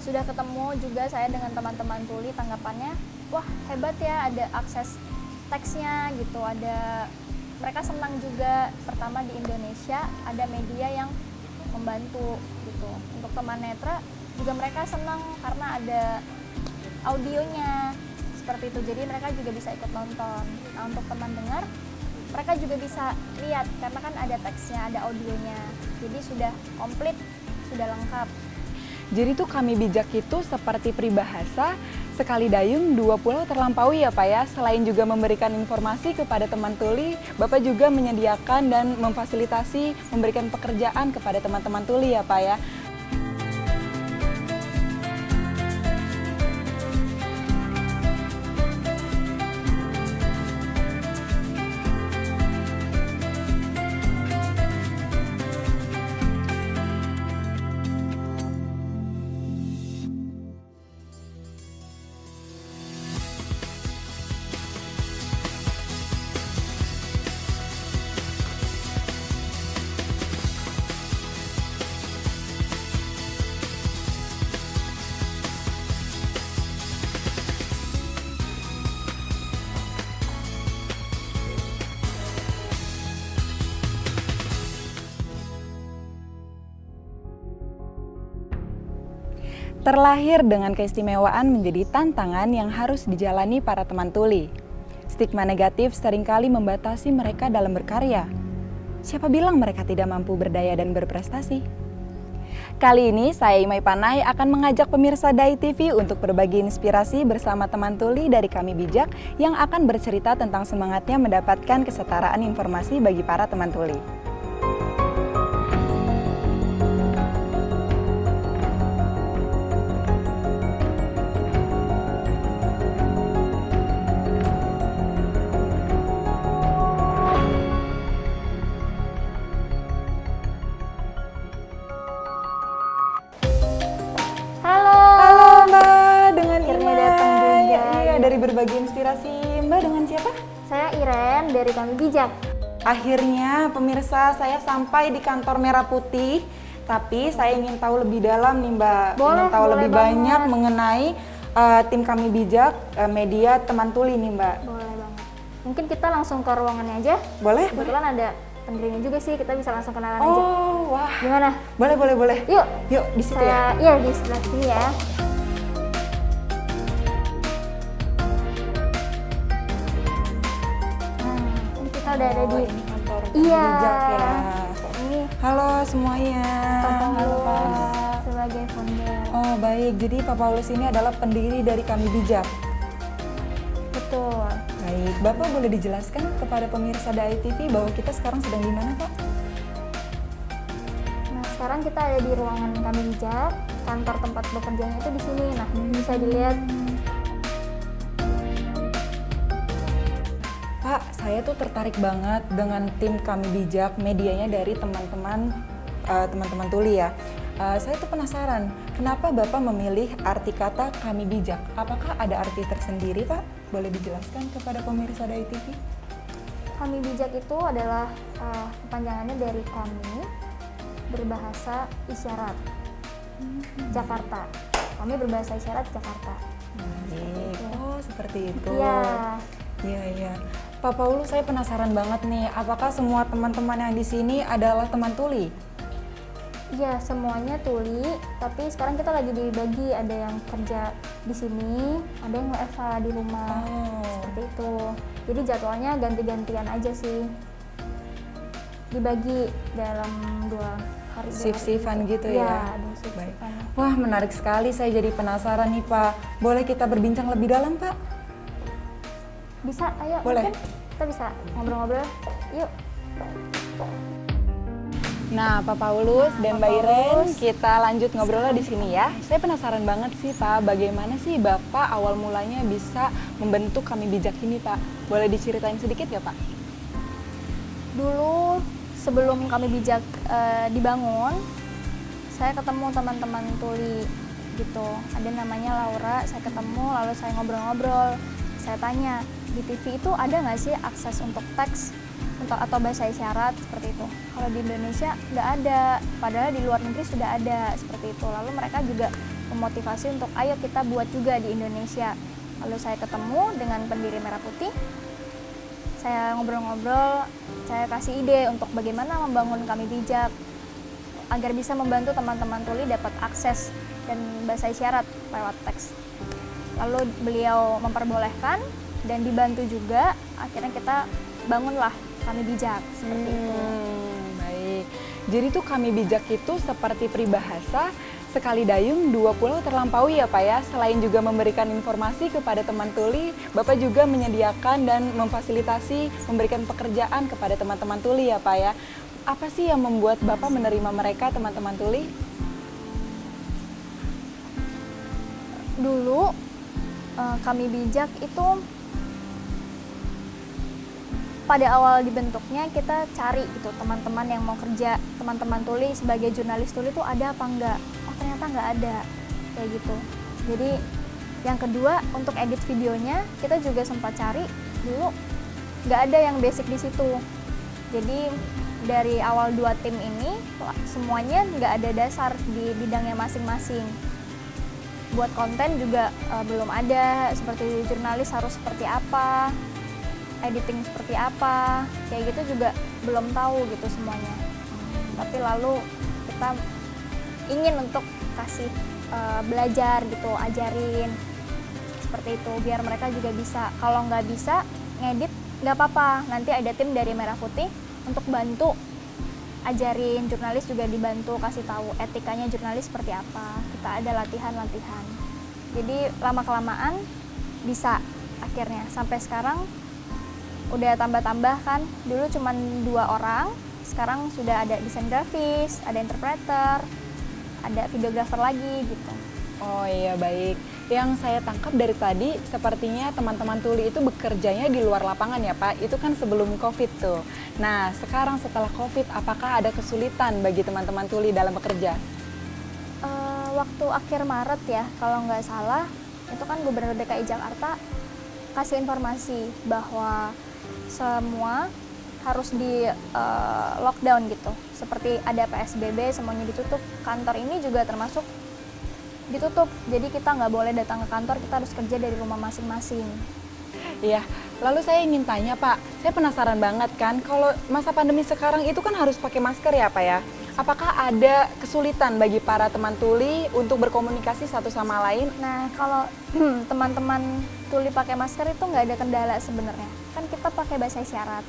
Sudah ketemu juga saya dengan teman-teman tuli, tanggapannya, wah hebat ya ada akses teksnya gitu, mereka senang juga, pertama di Indonesia ada media yang membantu gitu. Untuk teman netra juga mereka senang karena ada audionya seperti itu, jadi mereka juga bisa ikut nonton. Nah untuk teman dengar, mereka juga bisa lihat karena kan ada teksnya, ada audionya, jadi sudah komplit, sudah lengkap. Jadi tuh Kami Bijak itu seperti peribahasa, sekali dayung dua pulau terlampaui ya Pak ya. Selain juga memberikan informasi kepada teman tuli, Bapak juga menyediakan dan memfasilitasi memberikan pekerjaan kepada teman-teman tuli ya Pak ya. Terlahir dengan keistimewaan menjadi tantangan yang harus dijalani para teman tuli. Stigma negatif seringkali membatasi mereka dalam berkarya. Siapa bilang mereka tidak mampu berdaya dan berprestasi? Kali ini saya Imai Panai akan mengajak pemirsa Dai TV untuk berbagi inspirasi bersama teman tuli dari Kami Bijak yang akan bercerita tentang semangatnya mendapatkan kesetaraan informasi bagi para teman tuli. Berbagi inspirasi Mbak dengan siapa? Saya Iren dari Kami Bijak. Akhirnya pemirsa saya sampai di kantor Merah Putih, tapi saya ingin tahu lebih dalam nih Mbak, ingin tahu lebih banyak mengenai tim Kami Bijak, media teman tuli nih Mbak. Boleh banget. Mungkin kita langsung ke ruangannya aja. Boleh. Kebetulan ada pendirinya juga sih, kita bisa langsung kenalan aja. Oh wah. Gimana? Boleh. Yuk di situ ya. Iya di sebelah sini ya. Udah ada di kantor Bijak ya. Ini halo semuanya. Pak Halo Paulus sebagai founder. Oh baik, jadi Pak Paulus ini adalah pendiri dari Kami Bijak. Betul. Baik, Bapak boleh dijelaskan kepada pemirsa Dai TV bahwa kita sekarang sedang di mana Pak? Nah sekarang kita ada di ruangan Kami Bijak, kantor tempat bekerjanya itu di sini. Nah bisa dilihat. Pak, saya tuh tertarik banget dengan tim Kami Bijak, medianya dari teman-teman tuli ya. Saya tuh penasaran, kenapa Bapak memilih arti kata Kami Bijak? Apakah ada arti tersendiri Pak? Boleh dijelaskan kepada pemirsa Dai TV? Kami Bijak itu adalah kepanjangannya dari Kami berbahasa isyarat Jakarta. Kami berbahasa isyarat Jakarta. Oh, seperti itu. Iya. Pak Paulus, saya penasaran banget nih, apakah semua teman-teman yang di sini adalah teman tuli? Iya, semuanya tuli, tapi sekarang kita lagi dibagi, ada yang kerja di sini, ada yang WFH di rumah, seperti itu. Jadi jadwalnya ganti-gantian aja sih, dibagi dalam 2 hari. Shift-shiftan gitu ya? Iya, ada shift-shiftan. Wah, menarik sekali, saya jadi penasaran nih Pak. Boleh kita berbincang lebih dalam Pak? Bisa, ayo. Boleh. Kita bisa ngobrol-ngobrol. Yuk. Nah, Pak Paulus dan Mbak Iren, kita lanjut ngobrolnya di sini ya. Saya penasaran banget sih Pak, bagaimana sih Bapak awal mulanya bisa membentuk Kami Bijak ini Pak? Boleh diceritain sedikit nggak Pak? Dulu sebelum Kami Bijak dibangun, saya ketemu teman-teman tuli gitu. Ada namanya Laura, saya ketemu lalu saya ngobrol-ngobrol. Saya tanya, di TV itu ada nggak sih akses untuk teks atau bahasa isyarat seperti itu? Kalau di Indonesia nggak ada, padahal di luar negeri sudah ada seperti itu. Lalu mereka juga memotivasi untuk ayo kita buat juga di Indonesia. Lalu saya ketemu dengan pendiri Merah Putih, saya ngobrol-ngobrol, saya kasih ide untuk bagaimana membangun Kami Bijak agar bisa membantu teman-teman tuli dapat akses dan bahasa isyarat lewat teks. Lalu beliau memperbolehkan dan dibantu juga, akhirnya kita bangunlah Kami Bijak seperti itu. Baik, jadi tuh Kami Bijak itu seperti peribahasa sekali dayung dua pulau terlampaui ya Pak ya. Selain juga memberikan informasi kepada teman tuli, Bapak juga menyediakan dan memfasilitasi memberikan pekerjaan kepada teman-teman tuli ya Pak ya. Apa sih yang membuat Bapak menerima mereka, teman-teman tuli? Dulu Kami Bijak itu pada awal dibentuknya kita cari gitu teman-teman yang mau kerja, teman-teman tuli sebagai jurnalis tuli itu ada apa enggak? Oh ternyata enggak ada, kayak gitu. Jadi yang kedua untuk edit videonya kita juga sempat cari dulu, nggak ada yang basic di situ. Jadi dari awal 2 tim ini semuanya nggak ada dasar di bidangnya masing-masing. Buat konten juga belum ada, seperti jurnalis harus seperti apa, editing seperti apa, kayak gitu juga belum tahu gitu semuanya. Tapi lalu kita ingin untuk kasih belajar gitu, ajarin seperti itu biar mereka juga bisa. Kalau nggak bisa ngedit nggak apa-apa, nanti ada tim dari Merah Putih untuk bantu ajarin, jurnalis juga dibantu kasih tahu etikanya jurnalis seperti apa. Kita ada latihan-latihan. Jadi lama-kelamaan bisa akhirnya sampai sekarang udah tambah-tambah kan. Dulu cuma 2 orang, sekarang sudah ada desain grafis, ada interpreter, ada videografer lagi gitu. Oh iya baik. Yang saya tangkap dari tadi sepertinya teman-teman tuli itu bekerjanya di luar lapangan ya Pak. Itu kan sebelum Covid tuh. Nah sekarang setelah Covid apakah ada kesulitan bagi teman-teman tuli dalam bekerja? Waktu akhir Maret ya kalau nggak salah itu kan Gubernur DKI Jakarta kasih informasi bahwa semua harus di lockdown gitu. Seperti ada PSBB semuanya ditutup. Kantor ini juga termasuk ditutup, jadi kita nggak boleh datang ke kantor, kita harus kerja dari rumah masing-masing. Iya, lalu saya ingin tanya Pak, saya penasaran banget kan, kalau masa pandemi sekarang itu kan harus pakai masker ya Pak ya. Apakah ada kesulitan bagi para teman tuli untuk berkomunikasi satu sama lain? Nah, kalau teman-teman tuli pakai masker itu nggak ada kendala sebenarnya. Kan kita pakai bahasa isyarat,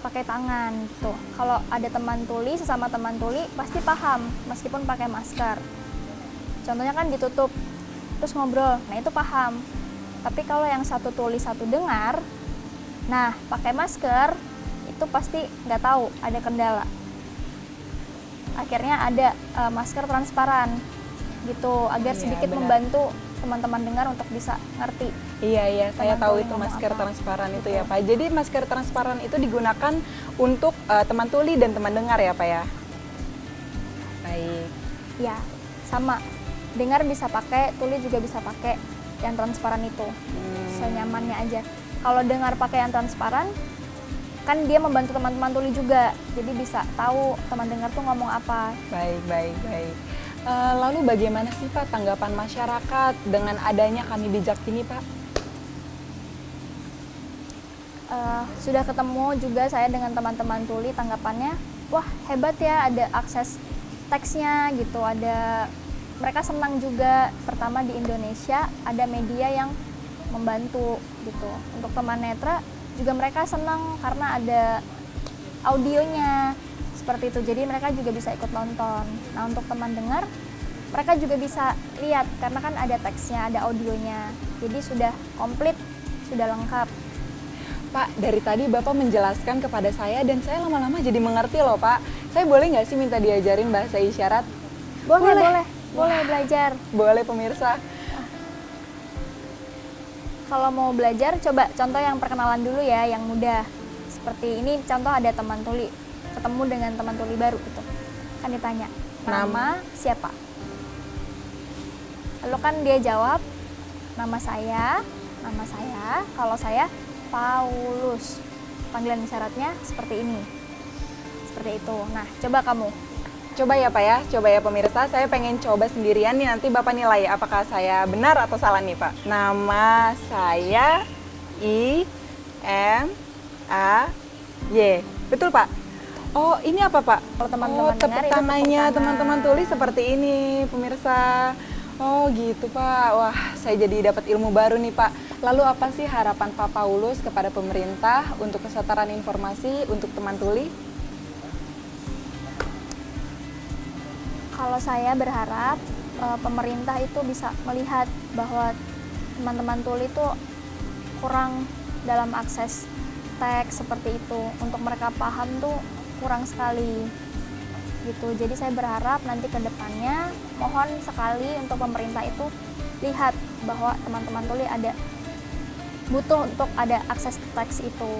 pakai tangan gitu. Kalau ada teman tuli, sesama teman tuli pasti paham meskipun pakai masker. Contohnya kan ditutup, terus ngobrol, nah itu paham. Tapi kalau yang satu tuli satu dengar, nah pakai masker, itu pasti nggak tahu, ada kendala. Akhirnya ada masker transparan, gitu, agar sedikit benar. membantu teman-teman dengar untuk bisa ngerti. Iya, saya Teman tahu tuli itu ngomong masker apa. transparan itu Gitu. ya Pak. Jadi masker transparan itu digunakan untuk teman tuli dan teman dengar ya Pak ya? Baik. Ya, sama. Dengar bisa pakai, tuli juga bisa pakai yang transparan itu. Senyamannya aja. Kalau dengar pakai yang transparan, kan dia membantu teman-teman tuli juga. Jadi bisa tahu teman dengar tuh ngomong apa. Baik. Lalu bagaimana sih Pak tanggapan masyarakat dengan adanya Kami Bijak ini Pak? Sudah ketemu juga saya dengan teman-teman tuli, tanggapannya, wah hebat ya ada akses teksnya gitu, ada mereka senang juga. Pertama di Indonesia ada media yang membantu gitu. Untuk teman netra juga mereka senang karena ada audionya seperti itu, jadi mereka juga bisa ikut nonton. Nah untuk teman dengar mereka juga bisa lihat karena kan ada teksnya, ada audionya, jadi sudah komplit, sudah lengkap. Pak, dari tadi Bapak menjelaskan kepada saya dan saya lama-lama jadi mengerti loh Pak. Saya boleh nggak sih minta diajarin bahasa isyarat? Boleh belajar. Boleh pemirsa. Kalau mau belajar, coba contoh yang perkenalan dulu ya, yang mudah. Seperti ini contoh ada teman tuli, ketemu dengan teman tuli baru gitu. Kan ditanya, nama siapa? Lalu kan dia jawab, nama saya, kalau saya Paulus. Panggilan isyaratnya seperti ini. Seperti itu. Nah, coba kamu Coba ya Pak ya, coba ya pemirsa, saya pengen coba sendirian nih, nanti Bapak nilai apakah saya benar atau salah nih Pak. Nama saya I-M-A-Y. Betul Pak? Oh ini apa Pak? Kalau teman-teman dengar, tepuk itu tepuk tangannya tangan. teman-teman tulis seperti ini pemirsa. Oh gitu Pak, wah saya jadi dapat ilmu baru nih Pak. Lalu apa sih harapan Pak Paulus kepada pemerintah untuk kesetaraan informasi untuk teman tuli? Kalau saya berharap pemerintah itu bisa melihat bahwa teman-teman tuli itu kurang dalam akses teks seperti itu. Untuk mereka paham tuh kurang sekali gitu. Jadi saya berharap nanti ke depannya mohon sekali untuk pemerintah itu lihat bahwa teman-teman tuli butuh untuk ada akses teks itu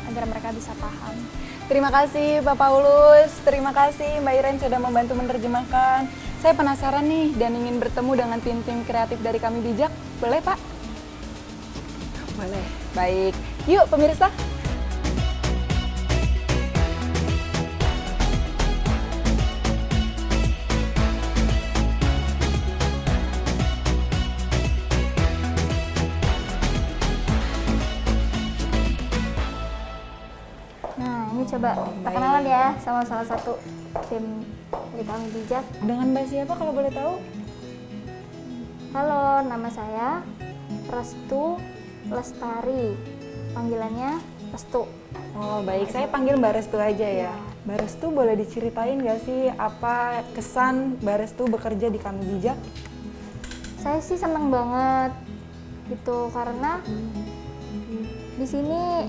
agar mereka bisa paham. Terima kasih Pak Paulus, terima kasih Mbak Iren sudah membantu menerjemahkan. Saya penasaran nih dan ingin bertemu dengan tim-tim kreatif dari Kami Bijak. Boleh Pak? Boleh. Baik, yuk pemirsa. Nah, ini coba kita baik. kenalan ya sama salah satu tim dari Kami Bijak. Dengan Mbak siapa kalau boleh tahu? Halo, nama saya Restu Lestari. Panggilannya Restu. Oh baik, saya panggil Mbak Restu aja ya. Mbak Restu boleh diceritain nggak sih apa kesan Mbak Restu bekerja di Kami Bijak? Saya sih senang banget gitu karena di sini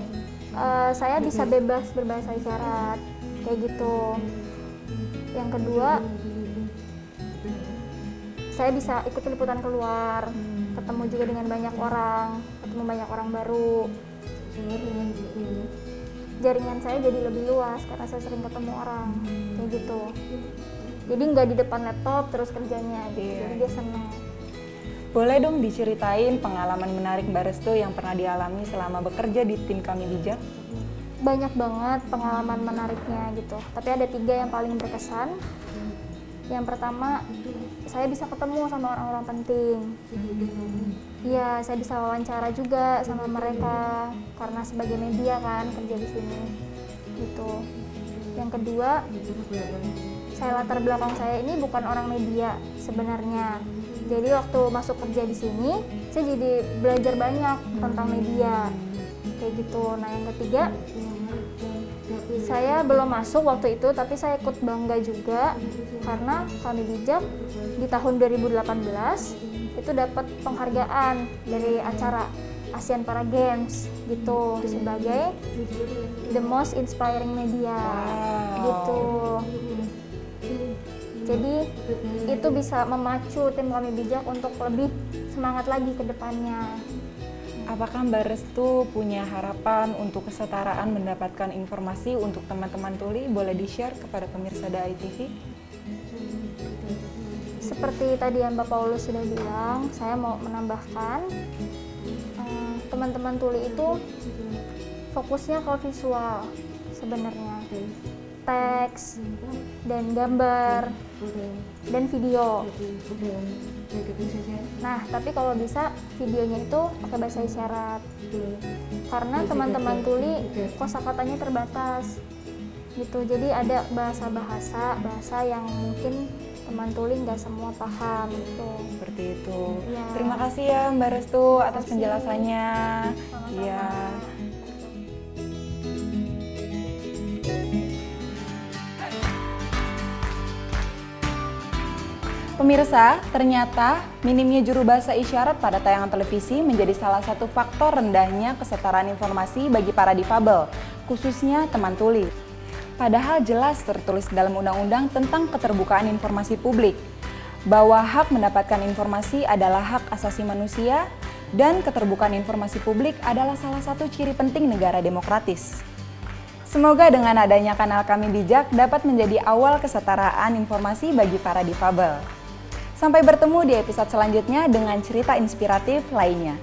saya bisa bebas berbahasa isyarat kayak gitu. Yang kedua, saya bisa ikut liputan keluar, ketemu juga dengan banyak orang, ketemu banyak orang baru. Jaringan saya jadi lebih luas karena saya sering ketemu orang kayak gitu. Jadi nggak di depan laptop terus kerjanya gitu. Jadi dia senang. Boleh dong diceritain pengalaman menarik Mbak Restu yang pernah dialami selama bekerja di tim Kami Bijak? Banyak banget pengalaman menariknya gitu. Tapi ada 3 yang paling berkesan. Yang pertama, saya bisa ketemu sama orang-orang penting. Iya, saya bisa wawancara juga sama mereka karena sebagai media kan kerja di sini. Gitu. Yang kedua, latar belakang saya ini bukan orang media sebenarnya. Jadi waktu masuk kerja di sini, saya jadi belajar banyak tentang media. Kayak gitu. Nah, yang ketiga, saya belum masuk waktu itu, tapi saya ikut bangga juga karena Kami Bijak di tahun 2018 itu dapat penghargaan dari acara ASEAN Para Games gitu sebagai the most inspiring media. Gitu. Jadi itu bisa memacu tim Kami Bijak untuk lebih semangat lagi ke depannya. Apakah Mbak Restu punya harapan untuk kesetaraan mendapatkan informasi untuk teman-teman tuli? Boleh di-share kepada pemirsa DAI TV? Seperti tadi yang Mbak Paulus sudah bilang, saya mau menambahkan teman-teman tuli itu fokusnya ke visual sebenarnya. Teks dan gambar dan video. Nah, tapi kalau bisa videonya itu pakai bahasa isyarat. Karena teman-teman tuli kosakatanya terbatas. Gitu. Jadi ada bahasa yang mungkin teman tuli nggak semua paham gitu. Seperti itu. Ya. Terima kasih ya Mbak Restu atas penjelasannya. Iya. Pemirsa, ternyata minimnya juru bahasa isyarat pada tayangan televisi menjadi salah satu faktor rendahnya kesetaraan informasi bagi para difabel, khususnya teman tuli. Padahal jelas tertulis dalam undang-undang tentang keterbukaan informasi publik, bahwa hak mendapatkan informasi adalah hak asasi manusia dan keterbukaan informasi publik adalah salah satu ciri penting negara demokratis. Semoga dengan adanya kanal Kami Bijak dapat menjadi awal kesetaraan informasi bagi para difabel. Sampai bertemu di episode selanjutnya dengan cerita inspiratif lainnya.